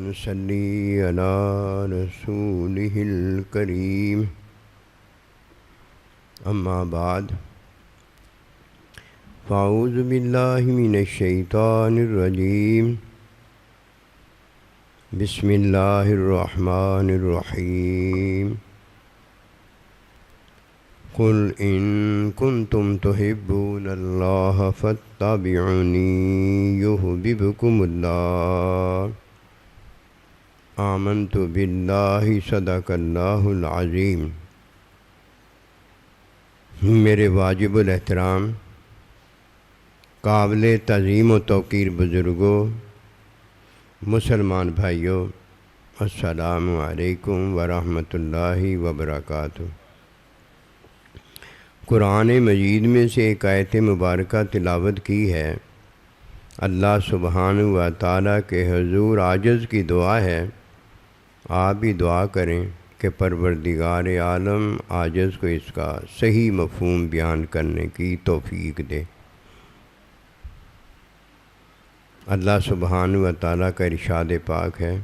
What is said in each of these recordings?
نصلي على رسوله الكريم أما بعد فأعوذ بالله من الشيطان الرجيم بسم الله الرحمن الرحيم قل إن كنتم تحبون الله فاتبعوني يحببكم الله آمنت بالله صدق الله العظيم۔ میرے واجب الاحترام قابل تعظیم و توقیر بزرگوں، مسلمان بھائیوں، السلام علیکم ورحمۃ اللہ وبرکاتہ۔ قرآن مجید میں سے ایک آیت مبارکہ تلاوت کی ہے۔ اللہ سبحانہ و تعالیٰ کے حضور عاجز کی دعا ہے، آپ بھی دعا کریں کہ پروردگار عالم عاجز کو اس کا صحیح مفہوم بیان کرنے کی توفیق دے۔ اللہ سبحانہ و تعالیٰ کا ارشاد پاک ہے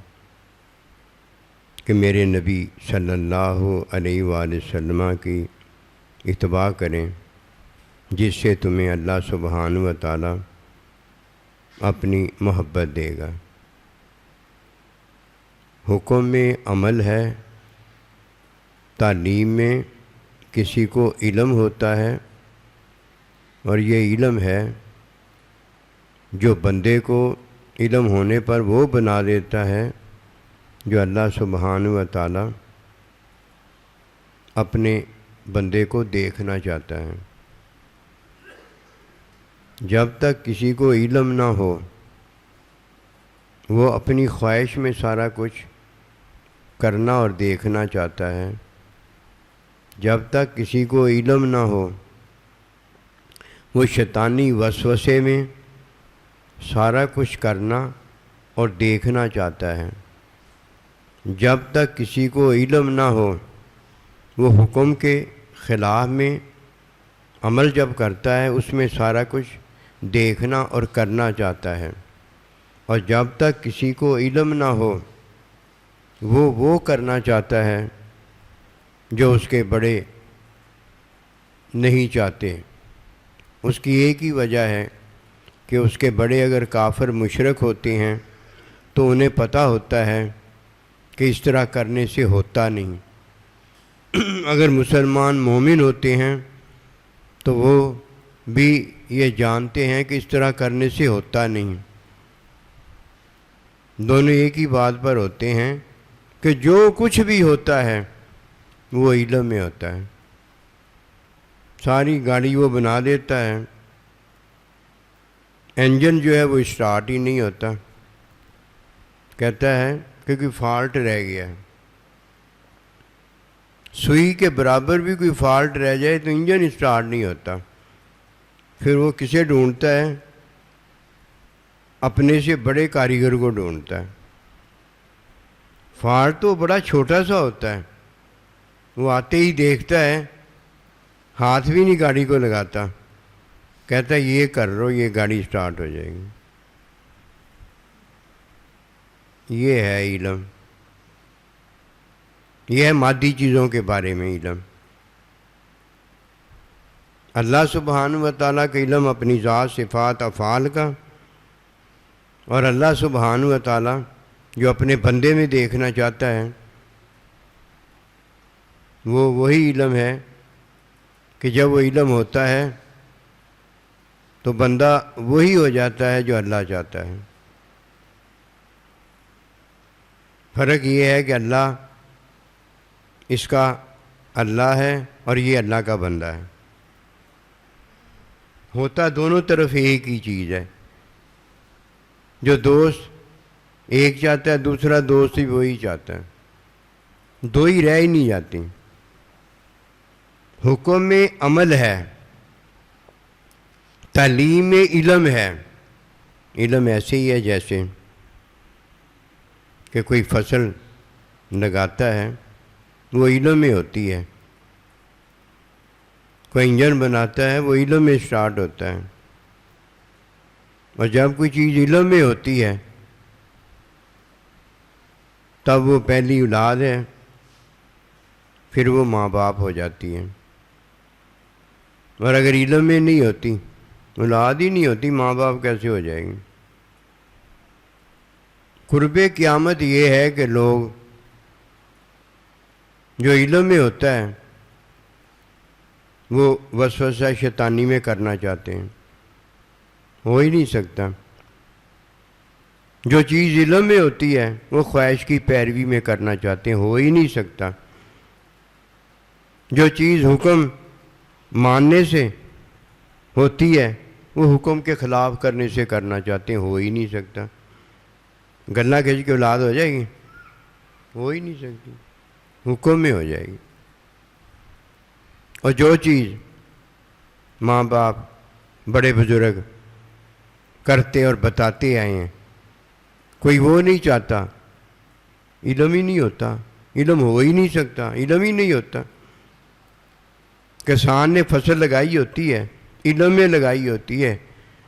کہ میرے نبی صلی اللہ علیہ وآلہ وسلم کی اتباع کریں، جس سے تمہیں اللہ سبحانہ و تعالیٰ اپنی محبت دے گا۔ حکم میں عمل ہے، تعلیم میں کسی کو علم ہوتا ہے، اور یہ علم ہے جو بندے کو علم ہونے پر وہ بنا دیتا ہے جو اللہ سبحانہ و تعالیٰ اپنے بندے کو دیکھنا چاہتا ہے۔ جب تک کسی کو علم نہ ہو، وہ اپنی خواہش میں سارا کچھ کرنا اور دیکھنا چاہتا ہے۔ جب تک کسی کو علم نہ ہو، وہ شیطانی وسوسے میں سارا کچھ کرنا اور دیکھنا چاہتا ہے۔ جب تک کسی کو علم نہ ہو، وہ حکم کے خلاف میں عمل جب کرتا ہے، اس میں سارا کچھ دیکھنا اور کرنا چاہتا ہے۔ اور جب تک کسی کو علم نہ ہو، وہ کرنا چاہتا ہے جو اس کے بڑے نہیں چاہتے۔ اس کی ایک ہی وجہ ہے کہ اس کے بڑے اگر کافر مشرک ہوتے ہیں تو انہیں پتہ ہوتا ہے کہ اس طرح کرنے سے ہوتا نہیں۔ اگر مسلمان مومن ہوتے ہیں تو وہ بھی یہ جانتے ہیں کہ اس طرح کرنے سے ہوتا نہیں۔ دونوں ایک ہی بات پر ہوتے ہیں کہ جو کچھ بھی ہوتا ہے وہ علم میں ہوتا ہے۔ ساری گاڑی وہ بنا دیتا ہے، انجن جو ہے وہ اسٹارٹ ہی نہیں ہوتا، کہتا ہے کہ کوئی فالٹ رہ گیا ہے۔ سوئی کے برابر بھی کوئی فالٹ رہ جائے تو انجن اسٹارٹ نہیں ہوتا۔ پھر وہ کسے ڈھونڈتا ہے؟ اپنے سے بڑے کاریگر کو ڈھونڈتا ہے۔ فالٹ تو بڑا چھوٹا سا ہوتا ہے، وہ آتے ہی دیکھتا ہے، ہاتھ بھی نہیں گاڑی کو لگاتا، کہتا ہے یہ کر لو، یہ گاڑی اسٹارٹ ہو جائے گی۔ یہ ہے علم، یہ ہے مادی چیزوں کے بارے میں علم۔ اللہ سبحانہ و تعالیٰ کا علم اپنی ذات، صفات، افعال کا، اور اللہ سبحانہ و تعالیٰ جو اپنے بندے میں دیکھنا چاہتا ہے، وہ وہی علم ہے کہ جب وہ علم ہوتا ہے تو بندہ وہی ہو جاتا ہے جو اللہ چاہتا ہے۔ فرق یہ ہے کہ اللہ اس کا اللہ ہے اور یہ اللہ کا بندہ ہے۔ ہوتا دونوں طرف ایک ہی چیز ہے۔ جو دوست ایک چاہتا ہے، دوسرا دوست بھی وہی چاہتا ہے، دو ہی رہ ہی نہیں جاتی۔ حکم میں عمل ہے، تعلیم میں علم ہے۔ علم ایسے ہی ہے جیسے کہ کوئی فصل لگاتا ہے، وہ علم میں ہوتی ہے۔ کوئی انجن بناتا ہے، وہ علم میں سٹارٹ ہوتا ہے۔ اور جب کوئی چیز علم میں ہوتی ہے تب وہ پہلی اولاد ہے، پھر وہ ماں باپ ہو جاتی ہے۔ اور اگر علم میں نہیں ہوتی، اولاد ہی نہیں ہوتی، ماں باپ کیسے ہو جائیں گے؟ قرب قیامت یہ ہے کہ لوگ جو علم میں ہوتا ہے وہ وسوسہ شیطانی میں کرنا چاہتے ہیں، ہو ہی نہیں سکتا۔ جو چیز علم میں ہوتی ہے وہ خواہش کی پیروی میں کرنا چاہتے ہیں، ہو ہی نہیں سکتا۔ جو چیز حکم ماننے سے ہوتی ہے وہ حکم کے خلاف کرنے سے کرنا چاہتے ہیں، ہو ہی نہیں سکتا۔ گلا کھینچ کے اولاد ہو جائے گی؟ ہو ہی نہیں سکتی، حکم میں ہو جائے گی۔ اور جو چیز ماں باپ بڑے بزرگ کرتے اور بتاتے آئے ہیں، کوئی وہ نہیں چاہتا، علم ہی نہیں ہوتا، علم ہو ہی نہیں سکتا، علم ہی نہیں ہوتا۔ کسان نے فصل لگائی ہوتی ہے، علم میں لگائی ہوتی ہے،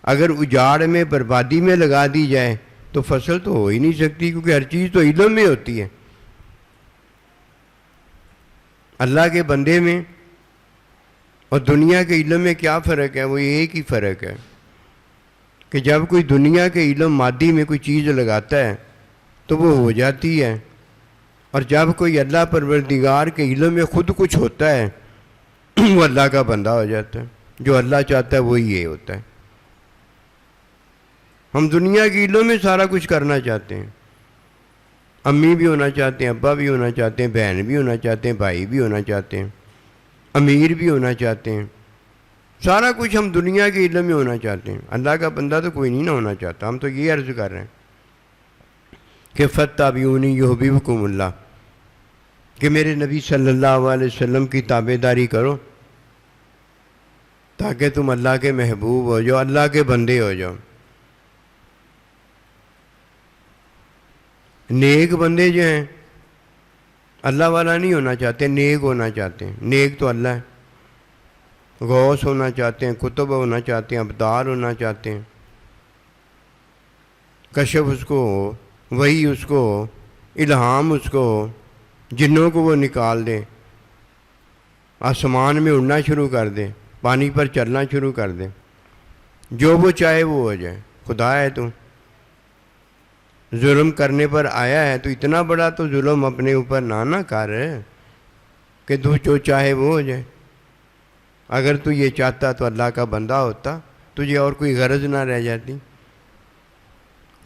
اگر اجاڑ میں بربادی میں لگا دی جائے تو فصل تو ہو ہی نہیں سکتی، کیونکہ ہر چیز تو علم میں ہوتی ہے۔ اللہ کے بندے میں اور دنیا کے علم میں کیا فرق ہے؟ وہ ایک ہی فرق ہے کہ جب کوئی دنیا کے علم مادی میں کوئی چیز لگاتا ہے تو وہ ہو جاتی ہے، اور جب کوئی اللہ پروردگار کے علم میں خود کچھ ہوتا ہے وہ اللہ کا بندہ ہو جاتا ہے۔ جو اللہ چاہتا ہے وہی یہ ہوتا ہے۔ ہم دنیا کے علم میں سارا کچھ کرنا چاہتے ہیں، امی بھی ہونا چاہتے ہیں، ابا بھی ہونا چاہتے ہیں، بہن بھی ہونا چاہتے ہیں، بھائی بھی ہونا چاہتے ہیں، امیر بھی ہونا چاہتے ہیں، سارا کچھ ہم دنیا کے علم میں ہونا چاہتے ہیں۔ اللہ کا بندہ تو کوئی نہیں نہ ہونا چاہتا۔ ہم تو یہ عرض کر رہے ہیں کہ فاتبعونی یحببکم اللہ، کہ میرے نبی صلی اللہ علیہ وسلم کی تابع داری کرو تاکہ تم اللہ کے محبوب ہو جاؤ، اللہ کے بندے ہو جاؤ۔ نیک بندے جو ہیں اللہ والا نہیں ہونا چاہتے، نیک ہونا چاہتے ہیں۔ نیک تو اللہ ہے، غوث ہونا چاہتے ہیں، کتب ہونا چاہتے ہیں، ابدال ہونا چاہتے ہیں، کشف اس کو ہو، وہی اس کو ہو، الہام اس کو ہو، جنوں کو وہ نکال دے، آسمان میں اڑنا شروع کر دے، پانی پر چلنا شروع کر دے، جو وہ چاہے وہ ہو جائے۔ خدا ہے تو ظلم کرنے پر آیا ہے تو اتنا بڑا تو ظلم اپنے اوپر نہ کر کہ تو جو چاہے وہ ہو جائے۔ اگر تو یہ چاہتا تو اللہ کا بندہ ہوتا، تجھے اور کوئی غرض نہ رہ جاتی،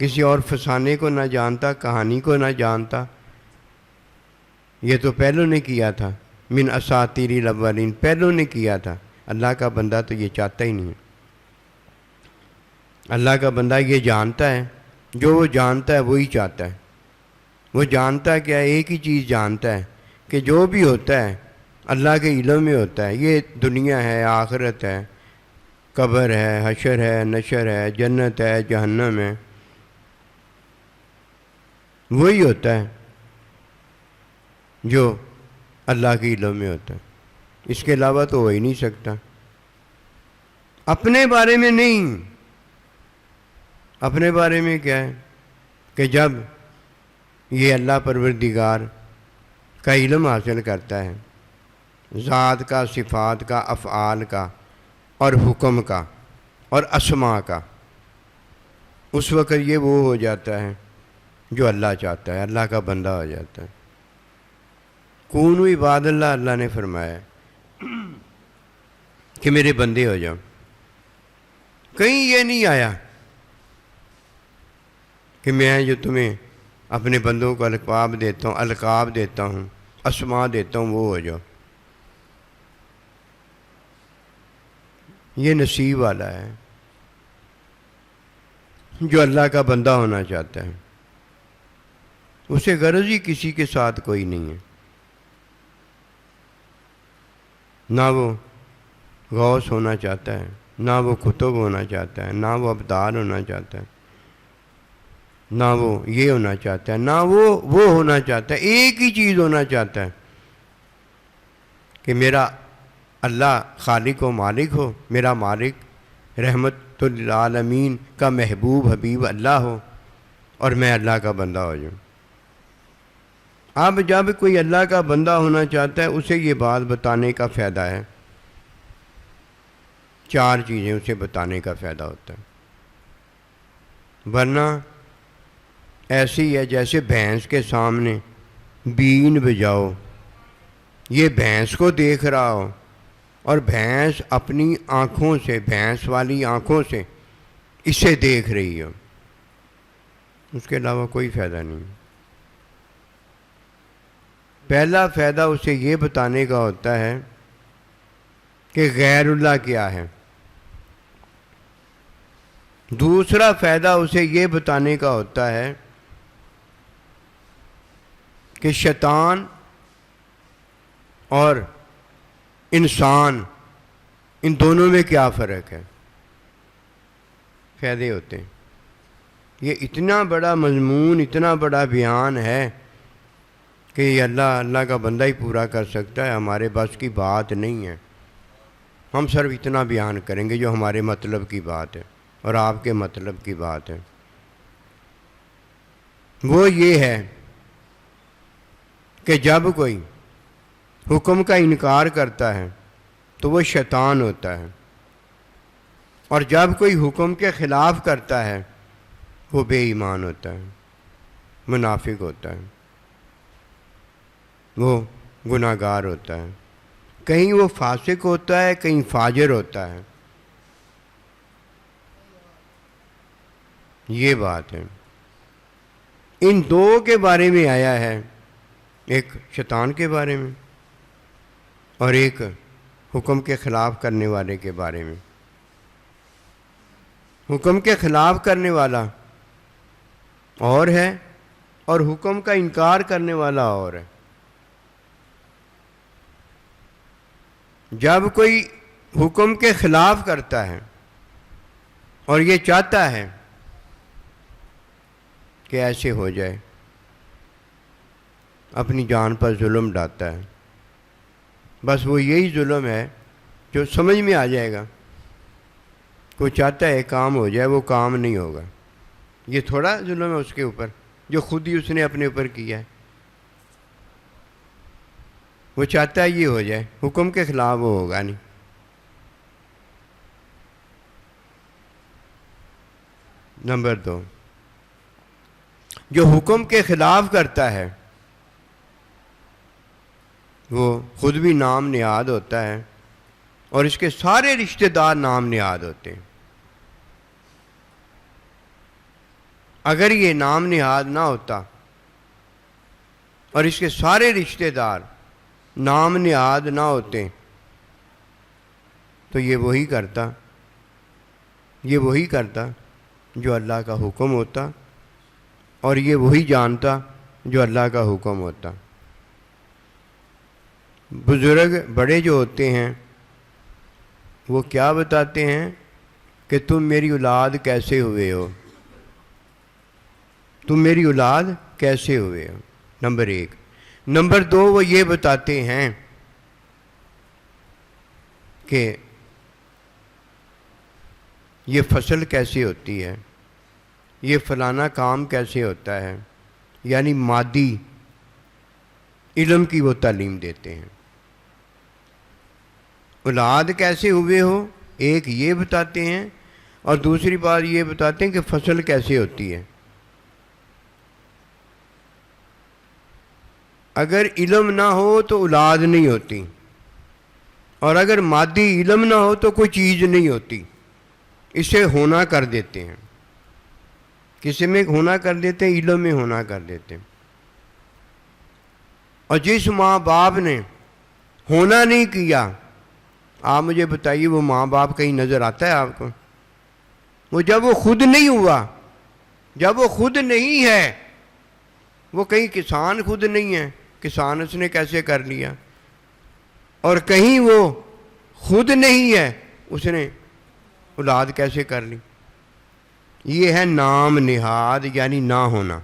کسی اور فسانے کو نہ جانتا، کہانی کو نہ جانتا۔ یہ تو پہلوں نے کیا تھا، من اساطیر الاولین، پہلوں نے کیا تھا۔ اللہ کا بندہ تو یہ چاہتا ہی نہیں ہے۔ اللہ کا بندہ یہ جانتا ہے، جو وہ جانتا ہے وہی چاہتا ہے۔ وہ جانتا ہے کیا؟ ایک ہی چیز جانتا ہے کہ جو بھی ہوتا ہے اللہ کے علم میں ہوتا ہے۔ یہ دنیا ہے، آخرت ہے، قبر ہے، حشر ہے، نشر ہے، جنت ہے، جہنم ہے، وہی ہوتا ہے جو اللہ کے علم میں ہوتا ہے۔ اس کے علاوہ تو ہو ہی نہیں سکتا۔ اپنے بارے میں نہیں، اپنے بارے میں کیا ہے کہ جب یہ اللہ پروردگار کا علم حاصل کرتا ہے، ذات کا، صفات کا، افعال کا اور حکم کا اور اسماء کا، اس وقت یہ وہ ہو جاتا ہے جو اللہ چاہتا ہے، اللہ کا بندہ ہو جاتا ہے۔ کونوا عباد اللہ، اللہ نے فرمایا کہ میرے بندے ہو جاؤ۔ کہیں یہ نہیں آیا کہ میں جو تمہیں اپنے بندوں کو القاب دیتا ہوں، اسماء دیتا ہوں، وہ ہو جاؤ۔ یہ نصیب والا ہے جو اللہ کا بندہ ہونا چاہتا ہے، اسے غرض ہی کسی کے ساتھ کوئی نہیں ہے۔ نہ وہ غوث ہونا چاہتا ہے، نہ وہ کتب ہونا چاہتا ہے، نہ وہ ابدال ہونا چاہتا ہے، نہ وہ یہ ہونا چاہتا ہے، نہ وہ ہونا چاہتا ہے۔ ایک ہی چیز ہونا چاہتا ہے کہ میرا اللہ خالق و مالک ہو، میرا مالک رحمت للعالمین کا محبوب حبیب اللہ ہو، اور میں اللہ کا بندہ ہو جاؤں۔ اب جب کوئی اللہ کا بندہ ہونا چاہتا ہے اسے یہ بات بتانے کا فائدہ ہے، 4 چیزیں اسے بتانے کا فائدہ ہوتا ہے، ورنہ ایسی ہے جیسے بھینس کے سامنے بین بجاؤ، یہ بھینس کو دیکھ رہا ہو اور بھینس اپنی آنکھوں سے، بھینس والی آنکھوں سے اسے دیکھ رہی ہو، اس کے علاوہ کوئی فائدہ نہیں۔ پہلا فائدہ اسے یہ بتانے کا ہوتا ہے کہ غیر اللہ کیا ہے، دوسرا فائدہ اسے یہ بتانے کا ہوتا ہے کہ شیطان اور انسان ان دونوں میں کیا فرق ہے، فائدے ہوتے ہیں۔ یہ اتنا بڑا مضمون، اتنا بڑا بیان ہے کہ یہ اللہ کا بندہ ہی پورا کر سکتا ہے، ہمارے بس کی بات نہیں ہے۔ ہم صرف اتنا بیان کریں گے جو ہمارے مطلب کی بات ہے اور آپ کے مطلب کی بات ہے، وہ یہ ہے کہ جب کوئی حکم کا انکار کرتا ہے تو وہ شیطان ہوتا ہے، اور جب کوئی حکم کے خلاف کرتا ہے وہ بے ایمان ہوتا ہے، منافق ہوتا ہے، وہ گناہ گار ہوتا ہے، کہیں وہ فاسق ہوتا ہے، کہیں فاجر ہوتا ہے۔ یہ بات ہے، ان دو کے بارے میں آیا ہے، ایک شیطان کے بارے میں اور ایک حکم کے خلاف کرنے والے کے بارے میں۔ حکم کے خلاف کرنے والا اور ہے اور حکم کا انکار کرنے والا اور ہے۔ جب کوئی حکم کے خلاف کرتا ہے اور یہ چاہتا ہے کہ ایسے ہو جائے، اپنی جان پر ظلم ڈالتا ہے، بس وہ یہی ظلم ہے جو سمجھ میں آ جائے گا، کوئی چاہتا ہے کام ہو جائے وہ کام نہیں ہوگا، یہ تھوڑا ظلم ہے اس کے اوپر جو خود ہی اس نے اپنے اوپر کیا ہے، وہ چاہتا ہے یہ ہو جائے، حکم کے خلاف وہ ہوگا نہیں۔ نمبر 2، جو حکم کے خلاف کرتا ہے وہ خود بھی نام نہاد ہوتا ہے اور اس کے سارے رشتہ دار نام نہاد ہوتے ہیں۔ اگر یہ نام نہاد نہ ہوتا اور اس کے سارے رشتہ دار نام نہاد نہ ہوتے تو یہ وہی کرتا جو اللہ کا حکم ہوتا، اور یہ وہی جانتا جو اللہ کا حکم ہوتا۔ بزرگ بڑے جو ہوتے ہیں وہ کیا بتاتے ہیں کہ تم میری اولاد کیسے ہوئے ہو، تم میری اولاد کیسے ہوئے ہو، نمبر 1۔ نمبر 2، وہ یہ بتاتے ہیں کہ یہ فصل کیسے ہوتی ہے، یہ فلانا کام کیسے ہوتا ہے، یعنی مادی علم کی وہ تعلیم دیتے ہیں۔ اولاد کیسے ہوئے ہو ایک یہ بتاتے ہیں، اور دوسری بات یہ بتاتے ہیں کہ فصل کیسے ہوتی ہے۔ اگر علم نہ ہو تو اولاد نہیں ہوتی، اور اگر مادی علم نہ ہو تو کوئی چیز نہیں ہوتی، اسے ہونا کر دیتے ہیں، کسی میں ہونا کر دیتے ہیں، علم میں ہونا کر دیتے ہیں۔ اور جس ماں باپ نے ہونا نہیں کیا، آپ مجھے بتائیے وہ ماں باپ کہیں نظر آتا ہے آپ کو؟ وہ جب وہ خود نہیں ہوا، جب وہ خود نہیں ہے، وہ کہیں کسان خود نہیں ہے، کسان اس نے کیسے کر لیا، اور کہیں وہ خود نہیں ہے، اس نے اولاد کیسے کر لی۔ یہ ہے نام نہاد، یعنی نہ ہونا۔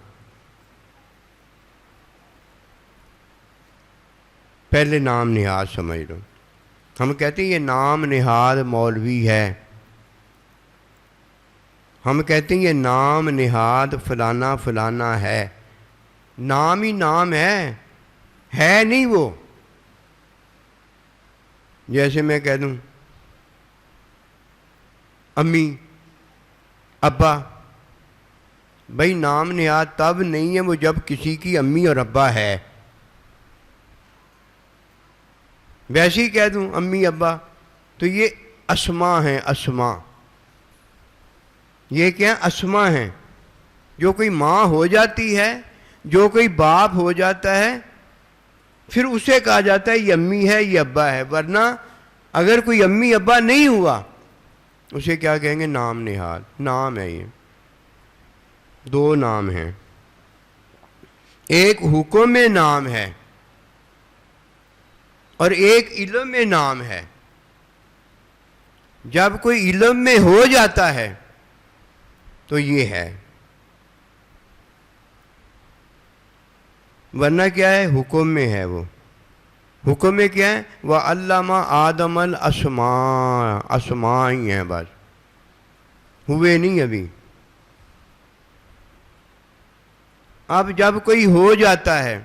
پہلے نام نہاد سمجھ لو۔ ہم کہتے ہیں یہ نام نہاد مولوی ہے، ہم کہتے ہیں یہ نام نہاد فلانا فلانا ہے، نام ہی نام ہے نہیں وہ. جیسے میں کہہ دوں امی ابا، بھائی نام نہاد تب نہیں ہے وہ جب کسی کی امی اور ابا ہے. ویسے ہی کہہ دوں امی ابا تو یہ اسما ہیں. اسما یہ کیا اسما ہیں؟ جو کوئی ماں ہو جاتی ہے، جو کوئی باپ ہو جاتا ہے، پھر اسے کہا جاتا ہے یہ امی ہے یہ ابا ہے. ورنہ اگر کوئی امی ابا نہیں ہوا اسے کیا کہیں گے؟ نام نہاد. نام ہے یہ. دو نام ہیں. ایک حکم میں نام ہے اور ایک علم میں نام ہے. جب کوئی علم میں ہو جاتا ہے تو یہ ہے، ورنہ کیا ہے؟ حکم میں ہے. وہ حکم میں کیا ہے؟ وَعَلَّمَ آدَمَ الْأَسْمَاءَ. اسماء ہی ہیں بس، ہوئے نہیں ابھی. اب جب کوئی ہو جاتا ہے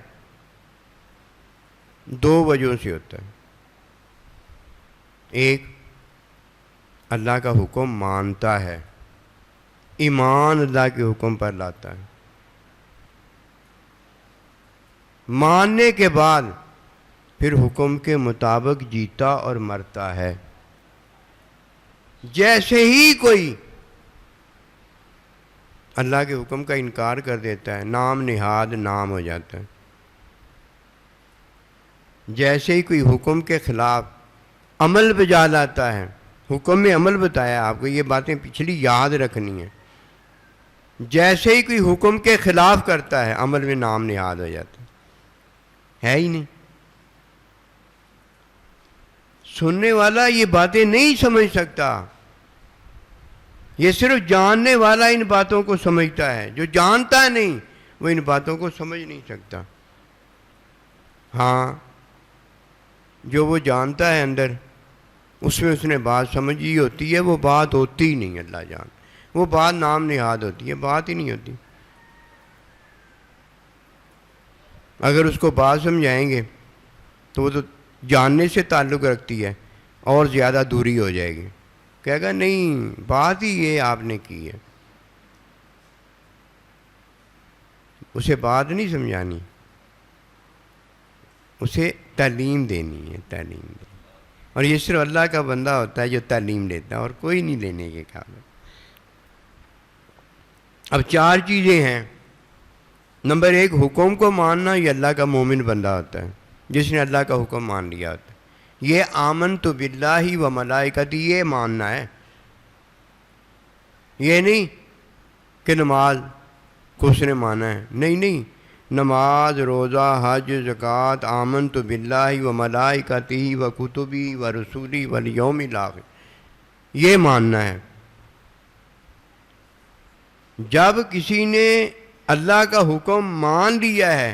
دو وجہوں سے ہوتا ہے. ایک اللہ کا حکم مانتا ہے، ایمان اللہ کے حکم پر لاتا ہے. ماننے کے بعد پھر حکم کے مطابق جیتا اور مرتا ہے. جیسے ہی کوئی اللہ کے حکم کا انکار کر دیتا ہے، نام نہاد نام ہو جاتا ہے. جیسے ہی کوئی حکم کے خلاف عمل بجا لاتا ہے، حکم میں عمل بتایا آپ کو، یہ باتیں پچھلی یاد رکھنی ہیں. جیسے ہی کوئی حکم کے خلاف کرتا ہے عمل میں نام نہاد ہو جاتا ہے ہی نہیں. سننے والا یہ باتیں نہیں سمجھ سکتا، یہ صرف جاننے والا ان باتوں کو سمجھتا ہے. جو جانتا نہیں وہ ان باتوں کو سمجھ نہیں سکتا. ہاں جو وہ جانتا ہے اندر، اس میں اس نے بات سمجھی ہوتی ہے، وہ بات ہوتی ہی نہیں. اللہ جان، وہ بات نام نہاد ہوتی ہے، بات ہی نہیں ہوتی. اگر اس کو بات سمجھائیں گے تو وہ تو جاننے سے تعلق رکھتی ہے، اور زیادہ دوری ہو جائے گی. کہے گا نہیں، بات ہی یہ آپ نے کی ہے. اسے بات نہیں سمجھانی، اسے تعلیم دینی ہے. تعلیم دینی. اور یہ صرف اللہ کا بندہ ہوتا ہے جو تعلیم دیتا ہے، اور کوئی نہیں دینے کے قابل. اب چار چیزیں ہیں. نمبر ایک، حکم کو ماننا. یہ اللہ کا مومن بندہ ہوتا ہے جس نے اللہ کا حکم مان لیا ہوتا ہے. یہ آمنت باللہ و ملائکتی، یہ ماننا ہے. یہ نہیں کہ نماز کو اس نے مانا ہے. نہیں، نماز، روزہ، حج، زکوٰۃ، آمنت باللہ و ملائکتی و کتبی و رسولی والیوم الآخر، یہ ماننا ہے. جب کسی نے اللہ کا حکم مان لیا ہے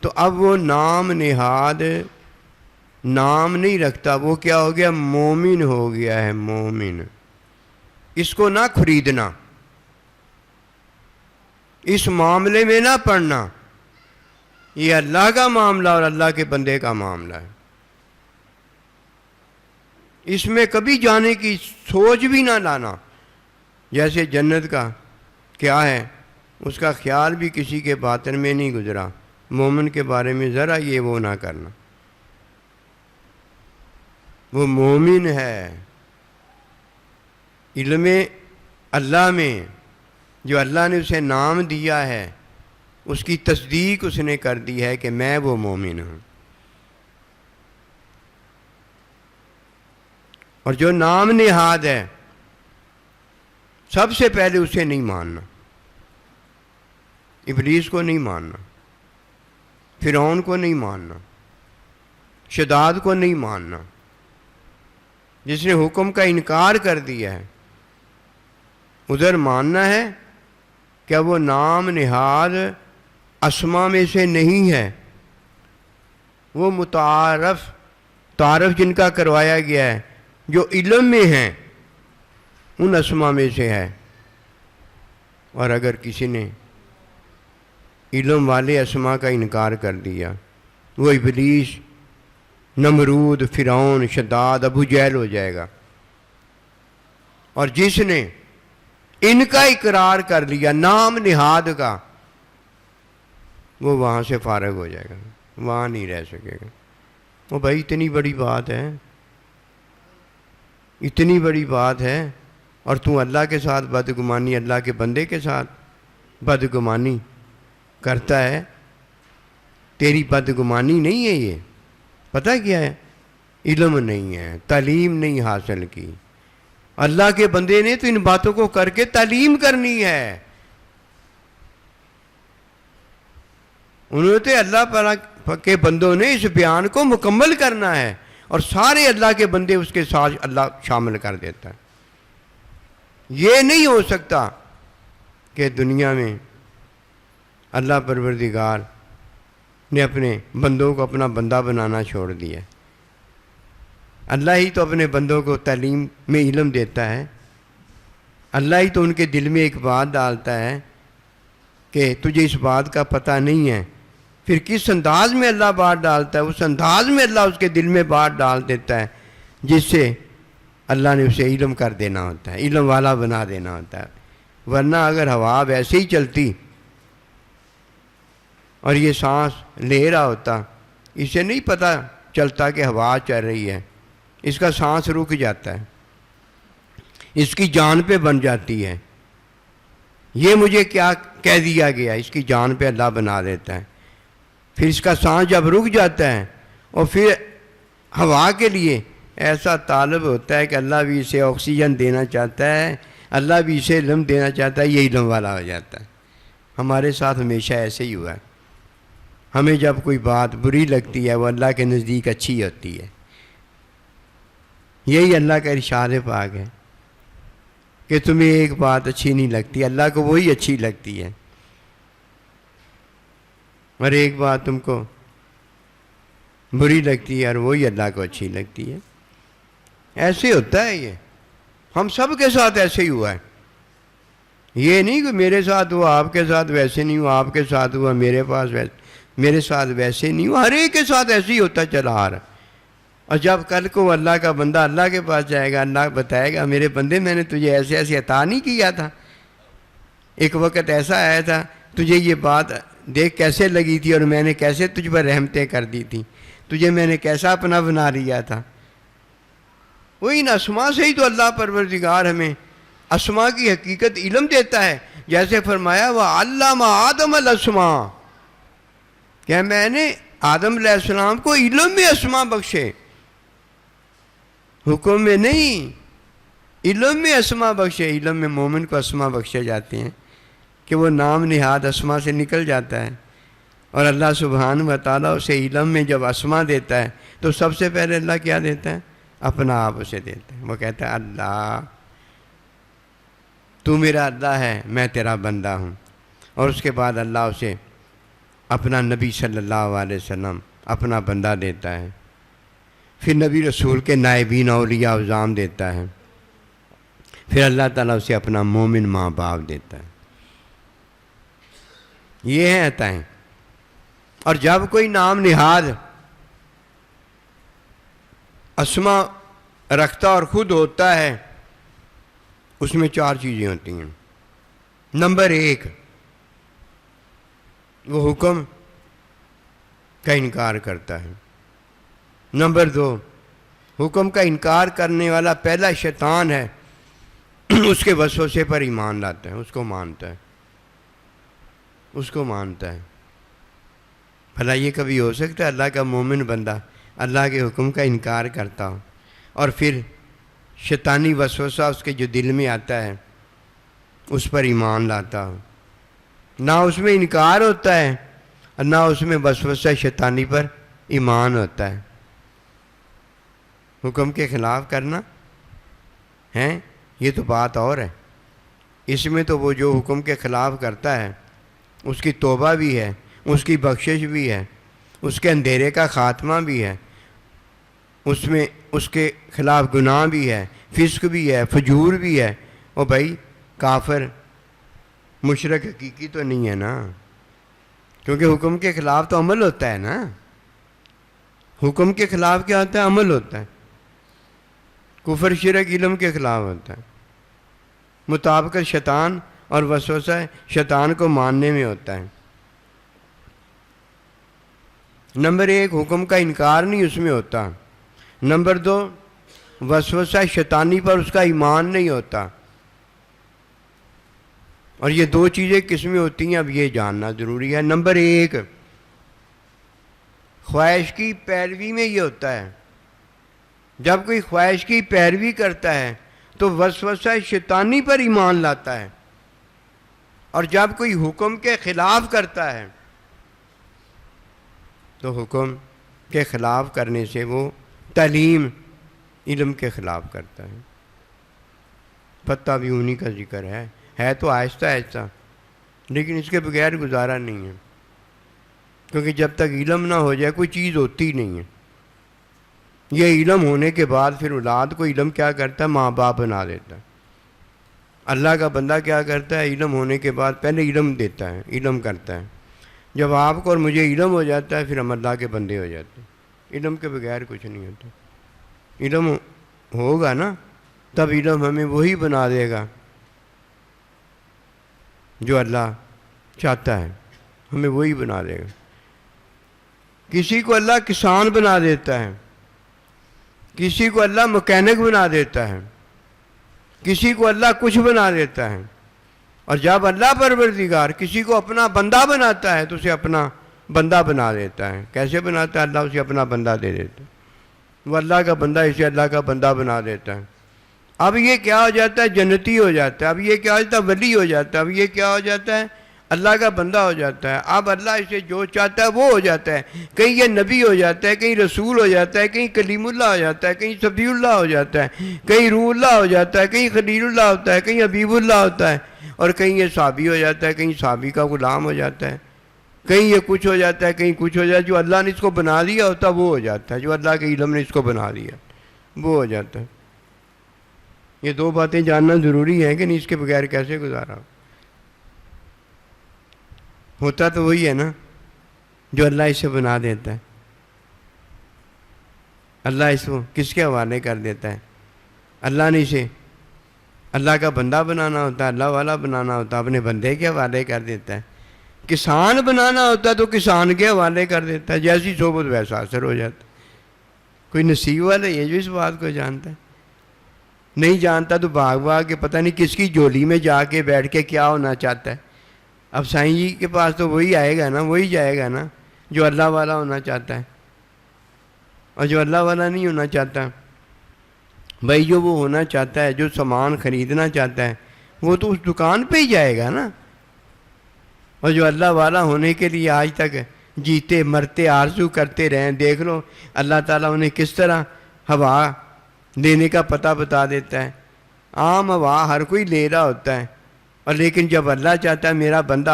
تو اب وہ نام نہاد نام نہیں رکھتا. وہ کیا ہو گیا؟ مومن ہو گیا ہے. مومن. اس کو نہ خریدنا، اس معاملے میں نہ پڑنا. یہ اللہ کا معاملہ اور اللہ کے بندے کا معاملہ ہے. اس میں کبھی جانے کی سوچ بھی نہ لانا. جیسے جنت کا کیا ہے، اس کا خیال بھی کسی کے باطن میں نہیں گزرا. مومن کے بارے میں ذرا یہ وہ نہ کرنا. وہ مومن ہے. علم اللہ میں جو اللہ نے اسے نام دیا ہے، اس کی تصدیق اس نے کر دی ہے کہ میں وہ مومن ہوں. اور جو نام نہاد ہے، سب سے پہلے اسے نہیں ماننا. ابلیس کو نہیں ماننا، فرعون کو نہیں ماننا، شداد کو نہیں ماننا. جس نے حکم کا انکار کر دیا ہے، ادھر ماننا ہے کہ وہ نام نہاد اسما میں سے نہیں ہے. وہ تعارف جن کا کروایا گیا ہے، جو علم میں ہیں، ان اسما میں سے ہے. اور اگر کسی نے علم والے اسما کا انکار کر دیا، وہ ابلیس، نمرود، فرعون، شداد، ابو جہل ہو جائے گا۔ اور جس نے ان کا اقرار کر لیا نام نہاد کا، وہ وہاں سے فارغ ہو جائے گا، وہاں نہیں رہ سکے گا۔ وہ بھائی اتنی بڑی بات ہے، اتنی بڑی بات ہے، اور تو اللہ کے ساتھ بدگمانی، اللہ کے بندے کے ساتھ بدگمانی کرتا ہے۔ تیری بدگمانی نہیں ہے، یہ پتہ کیا ہے؟ علم نہیں ہے، تعلیم نہیں حاصل کی۔ اللہ کے بندے نے تو ان باتوں کو کر کے تعلیم کرنی ہے۔ انہوں نے تو اللہ کے بندوں نے اس بیان کو مکمل کرنا ہے، اور سارے اللہ کے بندے اس کے ساتھ اللہ شامل کر دیتا ہے۔ یہ نہیں ہو سکتا کہ دنیا میں اللہ پروردگار نے اپنے بندوں کو اپنا بندہ بنانا چھوڑ دیا۔ اللہ ہی تو اپنے بندوں کو تعلیم میں علم دیتا ہے، اللہ ہی تو ان کے دل میں ایک بات ڈالتا ہے کہ تجھے اس بات کا پتہ نہیں ہے، پھر کس انداز میں اللہ بات ڈالتا ہے، اس انداز میں اللہ اس کے دل میں بات ڈال دیتا ہے جس سے اللہ نے اسے علم کر دینا ہوتا ہے، علم والا بنا دینا ہوتا ہے۔ ورنہ اگر ہوا ویسے ہی چلتی اور یہ سانس لے رہا ہوتا، اسے نہیں پتہ چلتا کہ ہوا چل رہی ہے، اس کا سانس رک جاتا ہے، اس کی جان پہ بن جاتی ہے۔ یہ مجھے کیا کہہ دیا گیا، اس کی جان پہ اللہ بنا دیتا ہے۔ پھر اس کا سانس جب رک جاتا ہے اور پھر ہوا کے لیے ایسا طالب ہوتا ہے کہ اللہ بھی اسے آکسیجن دینا چاہتا ہے، اللہ بھی اسے علم دینا چاہتا ہے، یہ علم والا ہو جاتا ہے۔ ہمارے ساتھ ہمیشہ ایسے ہی ہوا ہے۔ ہمیں جب کوئی بات بری لگتی ہے وہ اللہ کے نزدیک اچھی ہوتی ہے۔ یہی اللہ کا ارشاد پاک ہے کہ تمہیں ایک بات اچھی نہیں لگتی، اللہ کو وہی اچھی لگتی ہے، اور ایک بات تم کو بری لگتی ہے اور وہی اللہ کو اچھی لگتی ہے۔ ایسے ہوتا ہے، یہ ہم سب کے ساتھ ایسے ہی ہوا ہے۔ یہ نہیں کہ میرے ساتھ ہوا آپ کے ساتھ ویسے نہیں ہوا، آپ کے ساتھ ہوا میرے ساتھ ویسے نہیں ہوا، ہر ایک کے ساتھ ایسے ہی ہوتا چلا آ رہا۔ اور جب کل کو اللہ کا بندہ اللہ کے پاس جائے گا، اللہ بتائے گا میرے بندے میں نے تجھے ایسے ایسے عطا نہیں کیا تھا، ایک وقت ایسا آیا تھا، تجھے یہ بات دیکھ کیسے لگی تھی اور میں نے کیسے تجھ پر رحمتیں کر دی تھیں، تجھے میں نے کیسا اپنا بنا لیا تھا۔ وہی ان اسما سے ہی تو اللہ پروردگار ہمیں اسما کی حقیقت علم دیتا ہے۔ جیسے فرمایا وَعَلَّمَ آدَمَ الْأَسْمَاءَ، کہ میں نے آدم علیہ السلام کو علم میں اسما بخشے، حکم میں نہیں، علم میں اسما بخشے۔ علم میں مومن کو اسما بخشے جاتے ہیں کہ وہ نام نہاد اسما سے نکل جاتا ہے، اور اللہ سبحانہ و تعالیٰ اسے علم میں جب اسما دیتا ہے تو سب سے پہلے اللہ کیا دیتا ہے؟ اپنا آپ اسے دیتا ہے۔ وہ کہتا ہے اللہ تو میرا اللہ ہے، میں تیرا بندہ ہوں، اور اس کے بعد اللہ اسے اپنا نبی صلی اللہ علیہ وسلم اپنا بندہ دیتا ہے، پھر نبی رسول کے نائبین اولیاء اعظام دیتا ہے، پھر اللہ تعالیٰ اسے اپنا مومن ماں باپ دیتا ہے۔ یہ ہیں عطائیں۔ اور جب کوئی نام نہاد اسما رکھتا اور خود ہوتا ہے، اس میں چار چیزیں ہوتی ہیں۔ نمبر 1، وہ حکم کا انکار کرتا ہے۔ نمبر 2، حکم کا انکار کرنے والا پہلا شیطان ہے، اس کے وسوسے پر ایمان لاتا ہے، اس کو مانتا ہے۔ بھلا یہ کبھی ہو سکتا ہے اللہ کا مومن بندہ اللہ کے حکم کا انکار کرتا ہو اور پھر شیطانی وسوسہ اس کے جو دل میں آتا ہے اس پر ایمان لاتا ہو؟ نہ اس میں انکار ہوتا ہے اور نہ اس میں وسوسہ شیطانی پر ایمان ہوتا ہے۔ حکم کے خلاف کرنا ہے، یہ تو بات اور ہے۔ اس میں تو وہ جو حکم کے خلاف کرتا ہے اس کی توبہ بھی ہے، اس کی بخشش بھی ہے، اس کے اندھیرے کا خاتمہ بھی ہے، اس میں اس کے خلاف گناہ بھی ہے، فسق بھی ہے، فجور بھی ہے۔ اور بھائی کافر مشرک حقیقی تو نہیں ہے نا، کیونکہ حکم کے خلاف تو عمل ہوتا ہے نا. حکم کے خلاف کیا ہوتا ہے؟ عمل ہوتا ہے. کفر شرک علم کے خلاف ہوتا ہے. مطابقت شیطان اور وسوسہ شیطان کو ماننے میں ہوتا ہے. نمبر 1 حکم کا انکار نہیں اس میں ہوتا. نمبر 2 وسوسہ شیطانی پر اس کا ایمان نہیں ہوتا. اور یہ 2 چیزیں کس میں ہوتی ہیں اب یہ جاننا ضروری ہے. نمبر 1 خواہش کی پیروی میں یہ ہوتا ہے. جب کوئی خواہش کی پیروی کرتا ہے تو وسوسہ شیطانی پر ایمان لاتا ہے. اور جب کوئی حکم کے خلاف کرتا ہے تو حکم کے خلاف کرنے سے وہ تعلیم علم کے خلاف کرتا ہے. پتہ بھی انہی کا ذکر ہے تو آہستہ آہستہ، لیکن اس کے بغیر گزارا نہیں ہے. کیونکہ جب تک علم نہ ہو جائے کوئی چیز ہوتی نہیں ہے. یہ علم ہونے کے بعد پھر اولاد کو علم کیا کرتا ہے؟ ماں باپ بنا دیتا ہے. اللہ کا بندہ کیا کرتا ہے؟ علم ہونے کے بعد پہلے علم دیتا ہے، علم کرتا ہے. جب آپ کو اور مجھے علم ہو جاتا ہے پھر ہم اللہ کے بندے ہو جاتے ہیں. علم کے بغیر کچھ نہیں ہوتا. علم ہوگا نا تب علم ہمیں وہی بنا دے گا جو اللہ چاہتا ہے، ہمیں وہی بنا دے گا. کسی کو اللہ کسان بنا دیتا ہے، کسی کو اللہ مکینک بنا دیتا ہے، کسی کو اللہ کچھ بنا دیتا ہے. اور جب اللہ پروردگار کسی کو اپنا بندہ بناتا ہے تو اسے اپنا بندہ بنا دیتا ہے. کیسے بناتا ہے؟ اللہ اسے اپنا بندہ دے دیتا ہے. وہ اللہ کا بندہ اسے اللہ کا بندہ بنا دیتا ہے. اب یہ کیا ہو جاتا ہے؟ جنتی ہو جاتا ہے. اب یہ کیا ہو جاتا ہے؟ ولی ہو جاتا ہے. اب یہ کیا ہو جاتا ہے؟ اللہ کا بندہ ہو جاتا ہے. اب اللہ اسے جو چاہتا ہے وہ ہو جاتا ہے. کہیں یہ نبی ہو جاتا ہے، کہیں رسول ہو جاتا ہے، کہیں کلیم اللہ ہو جاتا ہے، کہیں صفی اللہ ہو جاتا ہے، کہیں روح اللہ ہو جاتا ہے، کہیں خلیل اللہ ہوتا ہے، کہیں حبیب اللہ ہوتا ہے، اور کہیں یہ صحابی ہو جاتا ہے، کہیں صحابی کا غلام ہو جاتا ہے، کہیں یہ کچھ ہو جاتا ہے، کہیں کچھ ہو جاتا ہے. جو اللہ نے اس کو بنا دیا ہوتا ہے وہ ہو جاتا ہے. جو اللہ کے علم نے اس کو بنا دیا وہ ہو جاتا ہے. یہ 2 باتیں جاننا ضروری ہے کہ نہیں، اس کے بغیر کیسے گزارا ہوتا. تو وہی ہے نا جو اللہ اسے بنا دیتا ہے. اللہ اس کو کس کے حوالے کر دیتا ہے؟ اللہ نے اسے اللہ کا بندہ بنانا ہوتا ہے، اللہ والا بنانا ہوتا ہے، اپنے بندے کے حوالے کر دیتا ہے. کسان بنانا ہوتا ہے تو کسان کے حوالے کر دیتا ہے. جیسی صحبت ویسا اثر ہو جاتا ہے. کوئی نصیب والا یہ جو اس بات کو جانتا ہے. نہیں جانتا تو بھاگ بھاگ کے پتہ نہیں کس کی جولی میں جا کے بیٹھ کے کیا ہونا چاہتا ہے. اب سائیں جی کے پاس تو وہی آئے گا نا، وہی جائے گا نا جو اللہ والا ہونا چاہتا ہے. اور جو اللہ والا نہیں ہونا چاہتا، بھائی جو وہ ہونا چاہتا ہے، جو سامان خریدنا چاہتا ہے وہ تو اس دکان پہ ہی جائے گا نا. اور جو اللہ والا ہونے کے لیے آج تک جیتے مرتے آرزو کرتے رہیں، دیکھ لو اللہ تعالیٰ انہیں کس طرح ہوا لینے کا پتہ بتا دیتا ہے. عام ہوا ہر کوئی لے رہا ہوتا ہے، اور لیکن جب اللہ چاہتا ہے میرا بندہ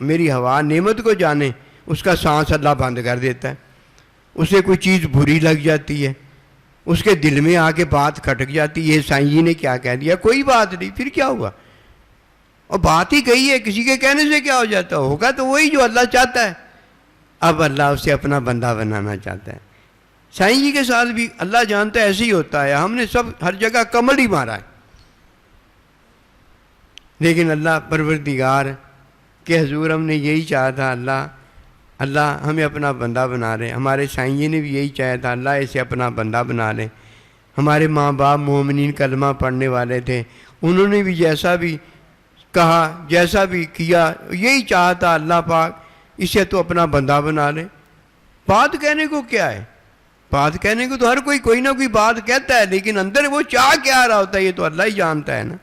میری ہوا نعمت کو جانے، اس کا سانس اللہ بند کر دیتا ہے. اسے کوئی چیز بری لگ جاتی ہے، اس کے دل میں آ کے بات کھٹک جاتی ہے، یہ سائیں جی نے کیا کہہ دیا، کوئی بات نہیں، پھر کیا ہوا؟ اور بات ہی کہی ہے، کسی کے کہنے سے کیا ہو جاتا ہوگا تو وہی جو اللہ چاہتا ہے. اب اللہ اسے اپنا بندہ بنانا چاہتا ہے. سائیں جی کے ساتھ بھی اللہ جانتا ہے ایسے ہی ہوتا ہے. ہم نے سب ہر جگہ کمل ہی مارا ہے، لیکن اللہ پروردگار کے حضور ہم نے یہی چاہا تھا. اللہ ہمیں اپنا بندہ بنا رہے. ہمارے سائیں جی نے بھی یہی چاہا تھا، اللہ اسے اپنا بندہ بنا لے. ہمارے ماں باپ مومنین کلمہ پڑھنے والے تھے، انہوں نے بھی جیسا بھی کہا، جیسا بھی کیا، یہی چاہا تھا اللہ پاک اسے تو اپنا بندہ بنا لے. بات کہنے کو کیا ہے؟ بات کہنے کو تو ہر کوئی نہ کوئی بات کہتا ہے، لیکن اندر وہ چاہ کیا رہا ہوتا ہے یہ تو اللہ ہی جانتا ہے نا.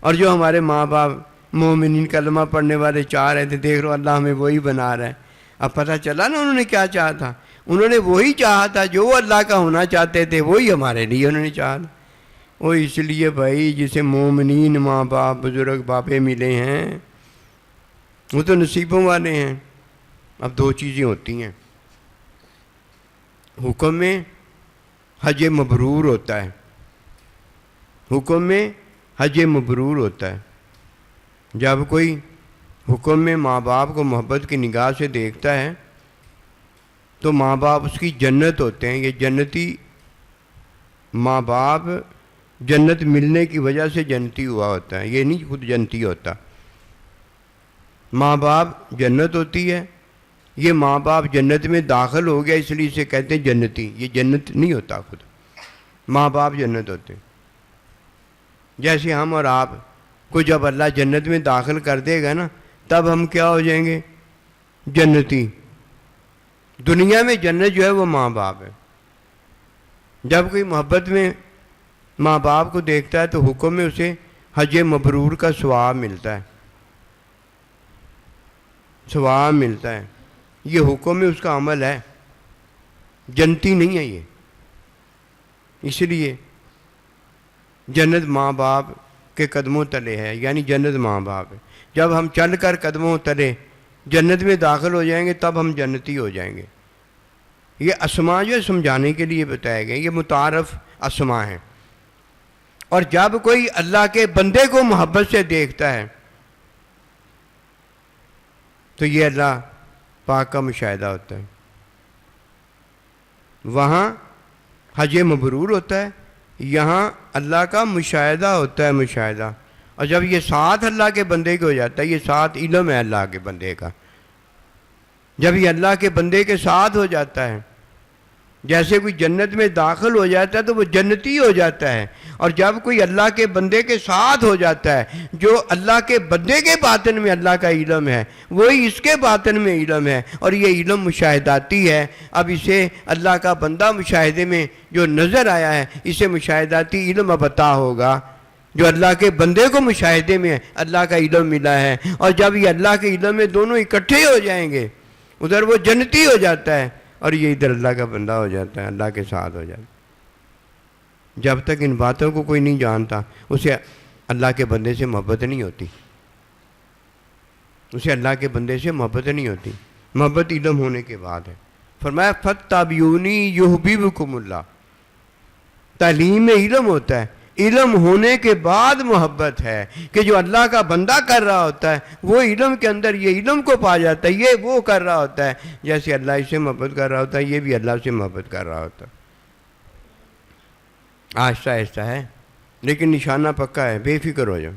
اور جو ہمارے ماں باپ مومنین کلمہ پڑھنے والے چاہ رہے تھے، دیکھ لو اللہ ہمیں وہی بنا رہا ہے. اب پتہ چلا نا انہوں نے کیا چاہا تھا. انہوں نے وہی چاہا تھا جو وہ اللہ کا ہونا چاہتے تھے، وہی ہمارے لیے انہوں نے چاہا تھا. وہ اس لیے بھائی جسے مومنین ماں باپ بزرگ باپے ملے ہیں وہ تو نصیبوں والے ہیں. اب 2 چیزیں ہوتی ہیں. حکم میں حج مبرور ہوتا ہے، حکم میں حج مبرور ہوتا ہے. جب کوئی حکم میں ماں باپ کو محبت کی نگاہ سے دیکھتا ہے تو ماں باپ اس کی جنت ہوتے ہیں. یہ جنتی ماں باپ جنت ملنے کی وجہ سے جنتی ہوا ہوتا ہے، یہ نہیں خود جنتی ہوتا. ماں باپ جنت ہوتی ہے. یہ ماں باپ جنت میں داخل ہو گیا اس لیے اسے کہتے ہیں جنتی. یہ جنت نہیں ہوتا، خود ماں باپ جنت ہوتے ہیں. جیسے ہم اور آپ کو جب اللہ جنت میں داخل کر دے گا نا، تب ہم کیا ہو جائیں گے؟ جنتی. دنیا میں جنت جو ہے وہ ماں باپ ہے. جب کوئی محبت میں ماں باپ کو دیکھتا ہے تو حکم میں اسے حج مبرور کا ثواب ملتا ہے، ثواب ملتا ہے. یہ حکم میں اس کا عمل ہے، جنتی نہیں ہے یہ. اس لیے جنت ماں باپ کے قدموں تلے ہے، یعنی جنت ماں باپ ہے. جب ہم چل کر قدموں تلے جنت میں داخل ہو جائیں گے تب ہم جنتی ہو جائیں گے. یہ اسماء جو سمجھانے کے لیے بتائے گئے، یہ متعارف اسماء ہیں. اور جب کوئی اللہ کے بندے کو محبت سے دیکھتا ہے تو یہ اللہ پاک کا مشاہدہ ہوتا ہے. وہاں حج مبرور ہوتا ہے، یہاں اللہ کا مشاہدہ ہوتا ہے، مشاہدہ. اور جب یہ ساتھ اللہ کے بندے کے ہو جاتا ہے، یہ ساتھ علم ہے اللہ کے بندے کا. جب یہ اللہ کے بندے کے ساتھ ہو جاتا ہے، جیسے کوئی جنت میں داخل ہو جاتا ہے تو وہ جنتی ہو جاتا ہے. اور جب کوئی اللہ کے بندے کے ساتھ ہو جاتا ہے، جو اللہ کے بندے کے باطن میں اللہ کا علم ہے وہی اس کے باطن میں علم ہے، اور یہ علم مشاہداتی ہے. اب اسے اللہ کا بندہ مشاہدے میں جو نظر آیا ہے، اسے مشاہداتی علم اب عطا ہوگا. جو اللہ کے بندے کو مشاہدے میں اللہ کا علم ملا ہے، اور جب یہ اللہ کے علم میں دونوں اکٹھے ہو جائیں گے، ادھر وہ جنتی ہو جاتا ہے اور یہ ادھر اللہ کا بندہ ہو جاتا ہے، اللہ کے ساتھ ہو جاتا ہے. جب تک ان باتوں کو کوئی نہیں جانتا اسے اللہ کے بندے سے محبت نہیں ہوتی، اسے اللہ کے بندے سے محبت نہیں ہوتی. محبت علم ہونے کے بعد ہے. فرمایا فَاتَّبِعُونِی یُحْبِبْکُمُ اللہ. تعلیم میں علم ہوتا ہے، علم ہونے کے بعد محبت ہے کہ جو اللہ کا بندہ کر رہا ہوتا ہے وہ علم کے اندر یہ علم کو پا جاتا ہے، یہ وہ کر رہا ہوتا ہے جیسے اللہ اس سے محبت کر رہا ہوتا ہے، یہ بھی اللہ سے محبت کر رہا ہوتا ہے. آہستہ آہستہ ہے لیکن نشانہ پکا ہے. بے فکر ہو جاؤ،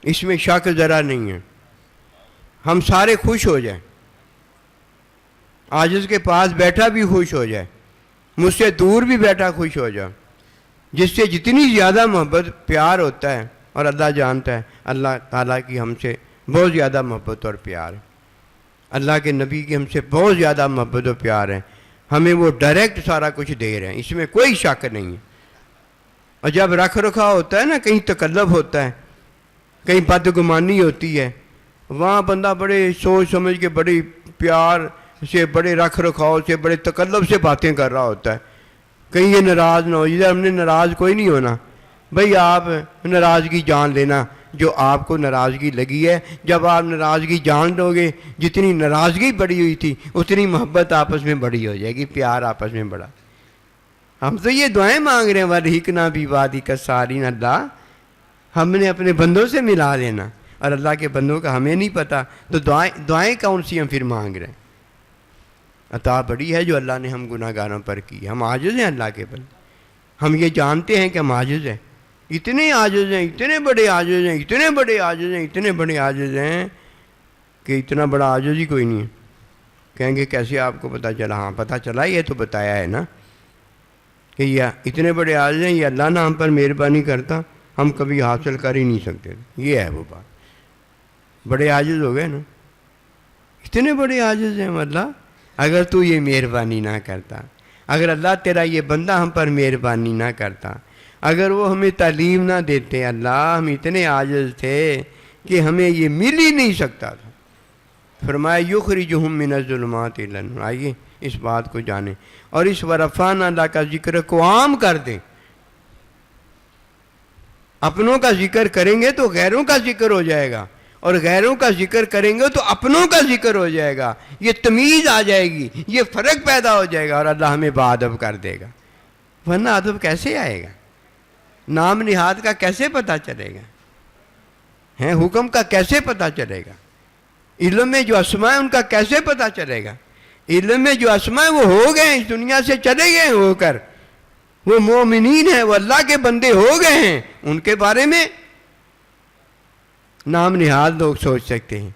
اس میں شک ذرا نہیں ہے. ہم سارے خوش ہو جائیں، عاجز کے پاس بیٹھا بھی خوش ہو جائے، مجھ سے دور بھی بیٹھا خوش ہو جاؤ. جس سے جتنی زیادہ محبت پیار ہوتا ہے، اور اللہ جانتا ہے اللہ تعالیٰ کی ہم سے بہت زیادہ محبت اور پیار ہے، اللہ کے نبی کی ہم سے بہت زیادہ محبت اور پیار ہے. ہمیں وہ ڈائریکٹ سارا کچھ دے رہے ہیں، اس میں کوئی شک نہیں ہے. اور جب رکھ رکھا ہوتا ہے نا، کہیں تکلف ہوتا ہے، کہیں بدگمانی ہوتی ہے، وہاں بندہ بڑے سوچ سمجھ کے بڑی پیار سے، بڑے رکھ رکھاؤ سے، بڑے تکلف سے باتیں کر رہا ہوتا ہے. کہیں یہ ناراض نہ ہو. ادھر ہم نے ناراض کوئی نہیں ہونا بھئی، آپ ناراضگی جان لینا جو آپ کو ناراضگی لگی ہے. جب آپ ناراضگی جان لو گے، جتنی ناراضگی بڑی ہوئی تھی اتنی محبت آپس میں بڑی ہو جائے گی، پیار آپس میں بڑا. ہم تو یہ دعائیں مانگ رہے ہیں وَالْحِقْنَا بِعِبَادِکَ الصَّالِحِینَ. اللہ ہم نے اپنے بندوں سے ملا لینا، اور اللہ کے بندوں کا ہمیں نہیں پتہ، تو دعائیں کون سی ہم پھر مانگ رہے ہیں؟ عطا بڑی ہے جو اللہ نے ہم گناہ گاروں پر کی. ہم عاجز ہیں اللہ کے بندے، ہم یہ جانتے ہیں کہ ہم عاجز ہیں، اتنے عاجز ہیں، اتنے بڑے عاجز ہیں، اتنے بڑے عاجز ہیں، اتنے بڑے عاجز ہیں کہ اتنا بڑا عاجز ہی کوئی نہیں ہے. کہیں گے کیسے آپ کو پتہ چلا؟ ہاں پتہ چلا، یہ تو بتایا ہے نا کہ یہ اتنے بڑے عاجز ہیں، یہ اللہ نہ ہم پر مہربانی کرتا ہم کبھی حاصل کر ہی نہیں سکتے. یہ ہے وہ بات. بڑے عاجز ہو گئے نا، اتنے بڑے عاجز ہیں اللہ. اگر تو یہ مہربانی نہ کرتا، اگر اللہ تیرا یہ بندہ ہم پر مہربانی نہ کرتا، اگر وہ ہمیں تعلیم نہ دیتے، اللہ ہم اتنے عاجز تھے کہ ہمیں یہ مل ہی نہیں سکتا تھا. فرمایا یخرجہم من الظلمات الی النور. آئیے اس بات کو جانیں اور اس ورفعنا اللہ کا ذکر کو عام کر دیں. اپنوں کا ذکر کریں گے تو غیروں کا ذکر ہو جائے گا، اور غیروں کا ذکر کریں گے تو اپنوں کا ذکر ہو جائے گا. یہ تمیز آ جائے گی، یہ فرق پیدا ہو جائے گا، اور اللہ ہمیں باادب کر دے گا. ورنہ ادب کیسے آئے گا؟ نام نہاد کا کیسے پتہ چلے گا؟ ہیں حکم کا کیسے پتہ چلے گا؟ علم میں جو اسماء ہیں ان کا کیسے پتہ چلے گا؟ علم میں جو اسماء ہیں وہ ہو گئے ہیں، اس دنیا سے چلے گئے ہیں ہو کر، وہ مومنین ہیں، وہ اللہ کے بندے ہو گئے ہیں، ان کے بارے میں نام نہاد لوگ سوچ سکتے ہیں،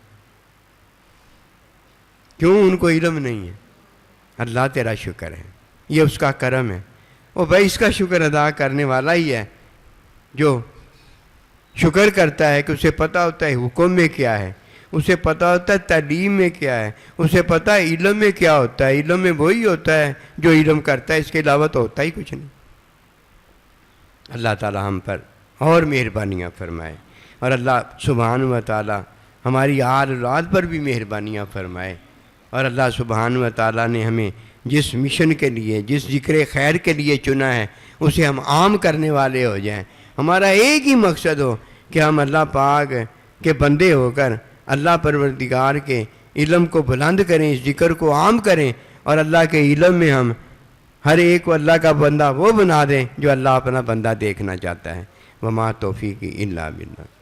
کیوں ان کو علم نہیں ہے؟ اللہ تیرا شکر ہے، یہ اس کا کرم ہے۔ وہ بھائی اس کا شکر ادا کرنے والا ہی ہے جو شکر کرتا ہے کہ اسے پتہ ہوتا ہے حکم میں کیا ہے، اسے پتہ ہوتا ہے تعلیم میں کیا ہے، اسے پتہ ہے علم میں کیا ہوتا ہے۔ علم میں وہی ہوتا ہے جو علم کرتا ہے، اس کے علاوہ تو ہوتا ہی کچھ نہیں۔ اللہ تعالی ہم پر اور مہربانیاں فرمائے، اور اللہ سبحانہ و تعالی ہماری آل اولاد پر بھی مہربانیاں فرمائے، اور اللہ سبحانہ و تعالی نے ہمیں جس مشن کے لیے، جس ذکر خیر کے لیے چنا ہے، اسے ہم عام کرنے والے ہو جائیں۔ ہمارا ایک ہی مقصد ہو کہ ہم اللہ پاک کے بندے ہو کر اللہ پروردگار کے علم کو بلند کریں، اس ذکر کو عام کریں، اور اللہ کے علم میں ہم ہر ایک کو اللہ کا بندہ وہ بنا دیں جو اللہ اپنا بندہ دیکھنا چاہتا ہے۔ وما توفیقی الا باللہ۔